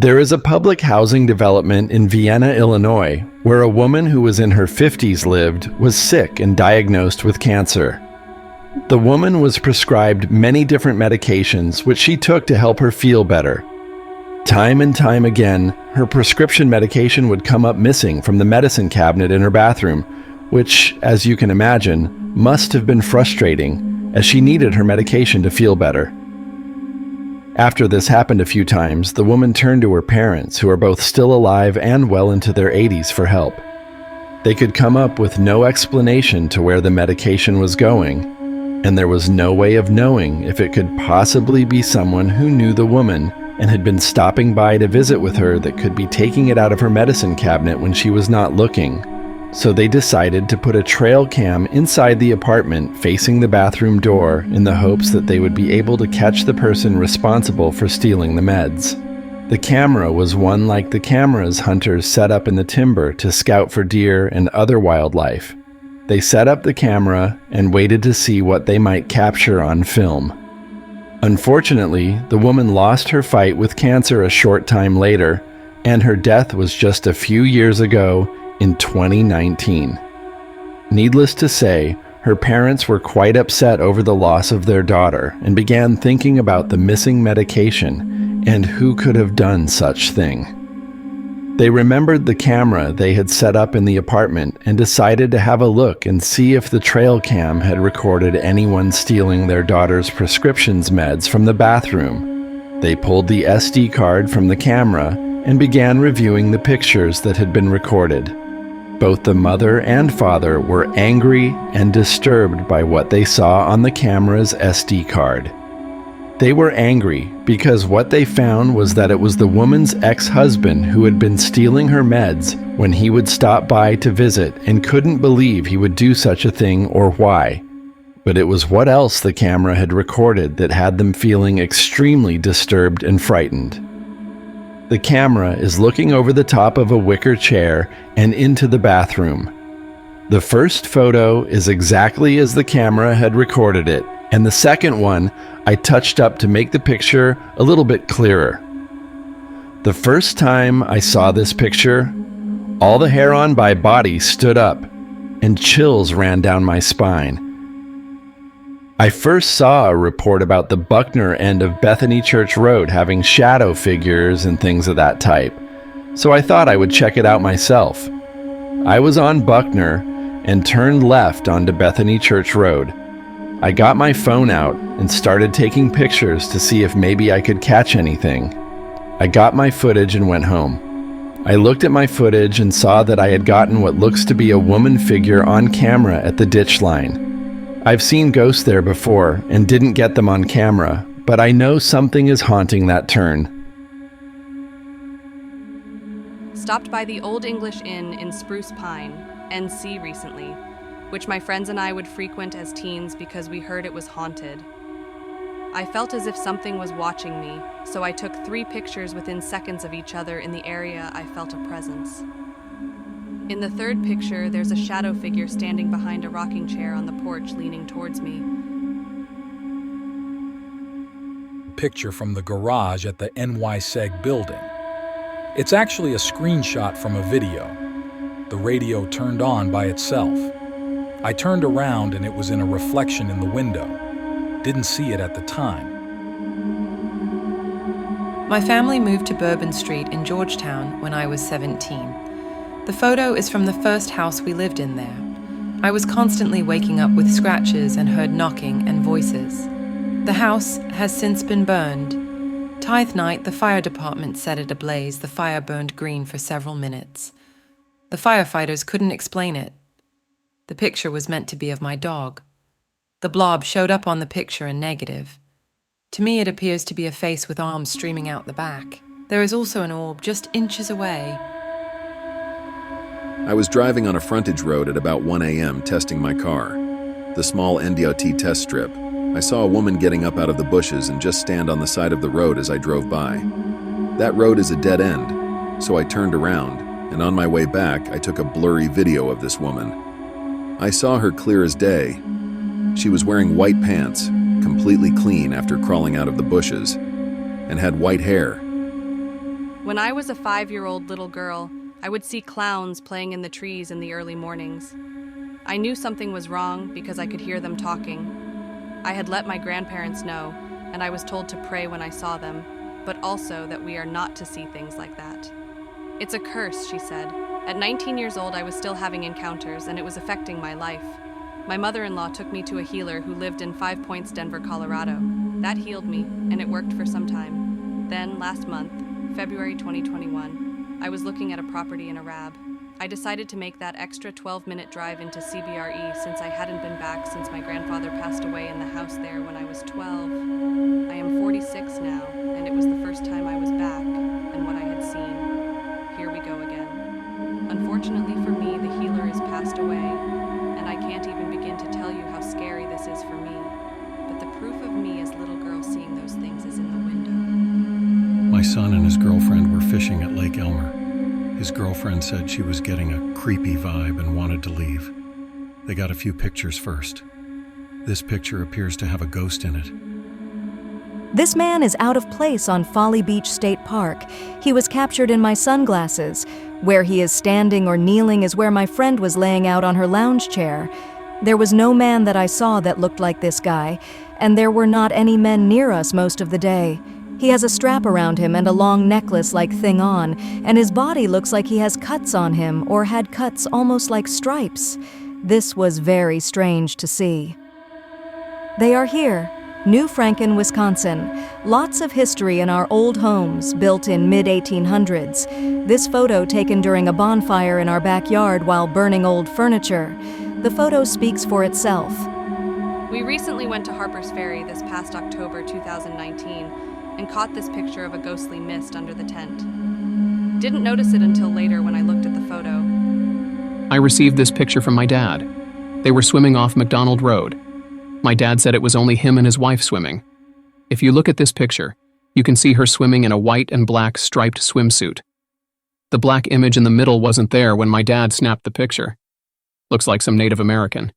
There is a public housing development in Vienna, Illinois, where a woman who was in her 50s lived, was sick and diagnosed with cancer. The woman was prescribed many different medications which she took to help her feel better. Time and time again, her prescription medication would come up missing from the medicine cabinet in her bathroom, which, as you can imagine, must have been frustrating, as she needed her medication to feel better. After this happened a few times, the woman turned to her parents, who are both still alive and well into their 80s, for help. They could come up with no explanation to where the medication was going, and there was no way of knowing if it could possibly be someone who knew the woman and had been stopping by to visit with her that could be taking it out of her medicine cabinet when she was not looking. So they decided to put a trail cam inside the apartment facing the bathroom door in the hopes that they would be able to catch the person responsible for stealing the meds. The camera was one like the cameras hunters set up in the timber to scout for deer and other wildlife. They set up the camera and waited to see what they might capture on film. Unfortunately, the woman lost her fight with cancer a short time later, and her death was just a few years ago in 2019. Needless to say, her parents were quite upset over the loss of their daughter and began thinking about the missing medication and who could have done such thing. They remembered the camera they had set up in the apartment and decided to have a look and see if the trail cam had recorded anyone stealing their daughter's prescriptions meds from the bathroom. They pulled the SD card from the camera and began reviewing the pictures that had been recorded. Both the mother and father were angry and disturbed by what they saw on the camera's SD card. They were angry because what they found was that it was the woman's ex-husband who had been stealing her meds when he would stop by to visit, and couldn't believe he would do such a thing or why. But it was what else the camera had recorded that had them feeling extremely disturbed and frightened. The camera is looking over the top of a wicker chair and into the bathroom. The first photo is exactly as the camera had recorded it, and the second one I touched up to make the picture a little bit clearer. The first time I saw this picture, all the hair on my body stood up, and chills ran down my spine. I first saw a report about the Buckner end of Bethany Church Road having shadow figures and things of that type, so I thought I would check it out myself. I was on Buckner and turned left onto Bethany Church Road. I got my phone out and started taking pictures to see if maybe I could catch anything. I got my footage and went home. I looked at my footage and saw that I had gotten what looks to be a woman figure on camera at the ditch line. I've seen ghosts there before and didn't get them on camera, but I know something is haunting that turn. Stopped by the Old English Inn in Spruce Pine, NC recently, which my friends and I would frequent as teens because we heard it was haunted. I felt as if something was watching me, so I took 3 pictures within seconds of each other in the area I felt a presence. In the third picture, there's a shadow figure standing behind a rocking chair on the porch leaning towards me. Picture from the garage at the NYSEG building. It's actually a screenshot from a video. The radio turned on by itself. I turned around and it was in a reflection in the window. Didn't see it at the time. My family moved to Bourbon Street in Georgetown when I was 17. The photo is from the first house we lived in there. I was constantly waking up with scratches and heard knocking and voices. The house has since been burned. Tithe night, the fire department set it ablaze. The fire burned green for several minutes. The firefighters couldn't explain it. The picture was meant to be of my dog. The blob showed up on the picture in negative. To me, it appears to be a face with arms streaming out the back. There is also an orb just inches away. I was driving on a frontage road at about 1 a.m. testing my car, the small NDOT test strip. I saw a woman getting up out of the bushes and just stand on the side of the road as I drove by. That road is a dead end, so I turned around, and on my way back, I took a blurry video of this woman. I saw her clear as day. She was wearing white pants, completely clean after crawling out of the bushes, and had white hair. When I was a 5-year-old little girl, I would see clowns playing in the trees in the early mornings. I knew something was wrong because I could hear them talking. I had let my grandparents know, and I was told to pray when I saw them, but also that we are not to see things like that. It's a curse, she said. At 19 years old, I was still having encounters, and it was affecting my life. My mother-in-law took me to a healer who lived in Five Points, Denver, Colorado. That healed me, and it worked for some time. Then, last month, February 2021, I was looking at a property in Arab. I decided to make that extra 12-minute drive into CBRE since I hadn't been back since my grandfather passed away in the house there when I was 12. I am 46 now, and it was the first time I was back, and what I had seen. Here we go again. Unfortunately for me, the healer has passed away, and I can't even begin to tell you how scary this is for me. But the proof of me as little girl seeing those things is in the window. My son and his girlfriend were fishing at Lake Elmer. His girlfriend said she was getting a creepy vibe and wanted to leave. They got a few pictures first. This picture appears to have a ghost in it. This man is out of place on Folly Beach State Park. He was captured in my sunglasses. Where he is standing or kneeling is where my friend was laying out on her lounge chair. There was no man that I saw that looked like this guy, and there were not any men near us most of the day. He has a strap around him and a long necklace-like thing on, and his body looks like he has cuts on him or had cuts almost like stripes. This was very strange to see. They are here. New Franken, Wisconsin. Lots of history in our old homes, built in mid-1800s. This photo taken during a bonfire in our backyard while burning old furniture. The photo speaks for itself. We recently went to Harper's Ferry this past October 2019 and caught this picture of a ghostly mist under the tent. Didn't notice it until later when I looked at the photo. I received this picture from my dad. They were swimming off McDonald Road. My dad said it was only him and his wife swimming. If you look at this picture, you can see her swimming in a white and black striped swimsuit. The black image in the middle wasn't there when my dad snapped the picture. Looks like some Native American.